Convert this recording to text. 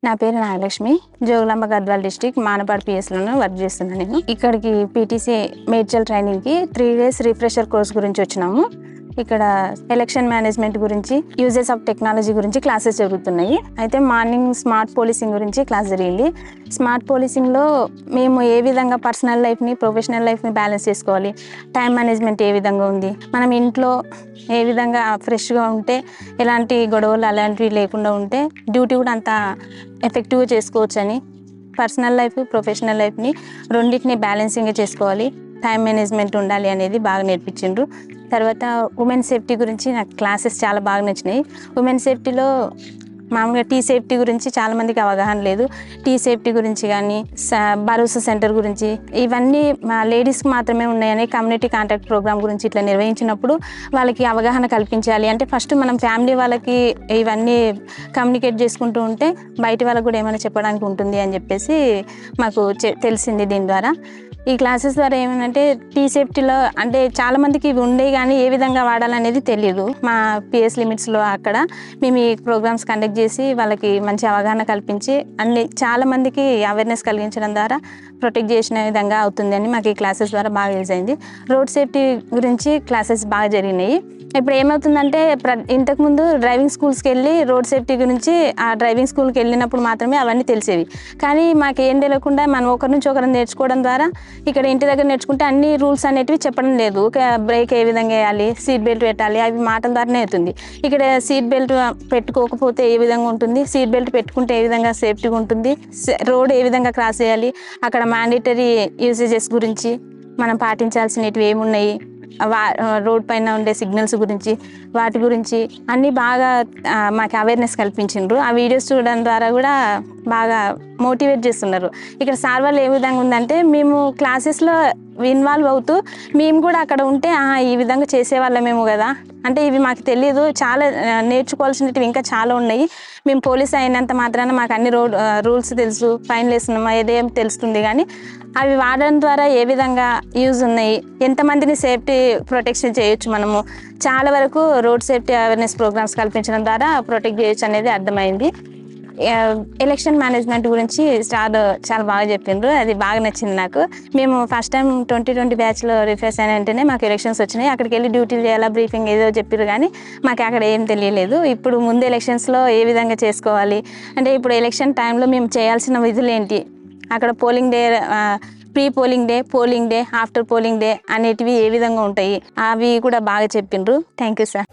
నా పేరు Nagalakshmi. Jogulamba Gadwal district Manapadu పిఎస్లోనే work చేస్తున్నాను. నేను ఇక్కడికి పీటీసీ మేడ్చల్ ట్రైనింగ్కి 3 days రిఫ్రెషర్ కోర్స్ గురించి వచ్చినాము. ఇక్కడ ఎలక్షన్ మేనేజ్మెంట్ గురించి, యూజెస్ ఆఫ్ టెక్నాలజీ గురించి క్లాసెస్ జరుగుతున్నాయి. అయితే మార్నింగ్ స్మార్ట్ పోలీసింగ్ గురించి క్లాస్ జరిగింది. స్మార్ట్ పోలీసింగ్లో మేము ఏ విధంగా పర్సనల్ లైఫ్ని, ప్రొఫెషనల్ లైఫ్ని బ్యాలెన్స్ చేసుకోవాలి, టైం మేనేజ్మెంట్ ఏ విధంగా ఉంది, మనం ఇంట్లో ఏ విధంగా ఫ్రెష్గా ఉంటే ఎలాంటి గొడవలు అలాంటివి లేకుండా ఉంటే డ్యూటీ కూడా అంత ఎఫెక్టివ్గా చేసుకోవచ్చని, పర్సనల్ లైఫ్ ప్రొఫెషనల్ లైఫ్ని రెండింటిని బ్యాలెన్సింగ్గా చేసుకోవాలి, టైం మేనేజ్మెంట్ ఉండాలి అనేది బాగా నేర్పించిండ్రు. తర్వాత ఉమెన్ సేఫ్టీ గురించి నాకు క్లాసెస్ చాలా బాగా నచ్చినాయి. ఉమెన్ సేఫ్టీలో మామూలుగా టీ సేఫ్టీ గురించి చాలామందికి అవగాహన లేదు. టీ సేఫ్టీ గురించి కానీ, భరోసా సెంటర్ గురించి, ఇవన్నీ మా లేడీస్కి మాత్రమే ఉన్నాయని కమ్యూనిటీ కాంటాక్ట్ ప్రోగ్రామ్ గురించి ఇట్లా నిర్వహించినప్పుడు వాళ్ళకి అవగాహన కల్పించాలి. అంటే ఫస్ట్ మనం ఫ్యామిలీ వాళ్ళకి ఇవన్నీ కమ్యూనికేట్ చేసుకుంటూ ఉంటే బయట వాళ్ళకి కూడా ఏమైనా చెప్పడానికి ఉంటుంది అని చెప్పేసి మాకు తెలిసింది దీని ద్వారా. ఈ క్లాసెస్ ద్వారా ఏమంటే టీ సేఫ్టీలో అంటే చాలామందికి ఇవి ఉండే కానీ ఏ విధంగా వాడాలనేది తెలియదు. మా పిఎస్ లిమిట్స్లో అక్కడ మేము ఈ ప్రోగ్రామ్స్ కండక్ట్ చేసి వాళ్ళకి మంచి అవగాహన కల్పించి చాలామందికి అవేర్నెస్ కలిగించడం ద్వారా ప్రొటెక్ట్ చేసిన విధంగా అవుతుందని మాకు ఈ క్లాసెస్ ద్వారా బాగా యూజ్ అయింది. రోడ్ సేఫ్టీ గురించి క్లాసెస్ బాగా జరిగినాయి. ఇప్పుడు ఏమవుతుందంటే ఇంతకుముందు డ్రైవింగ్ స్కూల్స్కి వెళ్ళి రోడ్ సేఫ్టీ గురించి ఆ డ్రైవింగ్ స్కూల్కి వెళ్ళినప్పుడు మాత్రమే అవన్నీ తెలిసేవి. కానీ మాకు ఏం తెలియకుండా మనం ఒకరి నుంచి ఒకరు నేర్చుకోవడం ద్వారా ఇక్కడ ఇంటి దగ్గర నేర్చుకుంటే అన్ని రూల్స్ అనేటివి చెప్పడం లేదు. బ్రేక్ ఏ విధంగా వేయాలి, సీట్ బెల్ట్ పెట్టాలి, అవి మాటల ద్వారానే అవుతుంది. ఇక్కడ సీట్ బెల్ట్ పెట్టుకోకపోతే ఏ విధంగా ఉంటుంది, సీట్ బెల్ట్ పెట్టుకుంటే ఏ విధంగా సేఫ్టీగా ఉంటుంది, రోడ్ ఏ విధంగా క్రాస్ చేయాలి, అక్కడ మ్యాండేటరీ యూసేజెస్ గురించి మనం పాటించాల్సినవి ఏమున్నాయి, రోడ్ పైన ఉండే సిగ్నల్స్ గురించి, వాటి గురించి అన్నీ బాగా మాకు అవేర్నెస్ కల్పించిండ్రు. ఆ వీడియోస్ చూడడం ద్వారా కూడా బాగా మోటివేట్ చేస్తున్నారు. ఇక్కడ సార్ వాళ్ళు ఏ విధంగా ఉందంటే మేము క్లాసెస్లో ఇన్వాల్వ్ అవుతూ మేము కూడా అక్కడ ఉంటే ఈ విధంగా చేసేవాళ్ళమేమో కదా, అంటే ఇవి మాకు తెలియదు, చాలా నేర్చుకోవాల్సినవి ఇంకా చాలా ఉన్నాయి. మేము పోలీస్ అయినంత మాత్రాన మాకు అన్ని రూల్స్ తెలుసు, ఫైన్లు వేస్తున్నామా ఏదేం తెలుస్తుంది, కానీ అవి వాడడం ద్వారా ఏ విధంగా యూజ్ ఉన్నాయి, ఎంతమందిని సేఫ్టీ ప్రొటెక్షన్ చేయొచ్చు, మనము చాలా వరకు రోడ్ సేఫ్టీ అవేర్నెస్ ప్రోగ్రామ్స్ కల్పించడం ద్వారా ప్రొటెక్ట్ చేయొచ్చు అనేది అర్థమైంది. ఎలక్షన్ మేనేజ్మెంట్ గురించి చాలా బాగా చెప్పిండ్రు, అది బాగా నచ్చింది నాకు. మేము ఫస్ట్ టైం 2020 బ్యాచ్లో రిఫ్రెష్ అయిన వెంటనే మాకు ఎలక్షన్స్ వచ్చినాయి. అక్కడికి వెళ్ళి డ్యూటీలు చేయాలా, బ్రీఫింగ్ ఏదో చెప్పారు, కానీ మాకు అక్కడ ఏం తెలియలేదు. ఇప్పుడు ముందు ఎలక్షన్స్లో ఏ విధంగా చేసుకోవాలి, అంటే ఇప్పుడు ఎలక్షన్ టైంలో మేము చేయాల్సిన విధులు ఏంటి, అక్కడ polling day, pre polling day, polling day, after polling day అనేటివి ఏ విధంగా ఉంటాయి, అవి కూడా బాగా చెప్పిండ్రు. Thank you sir.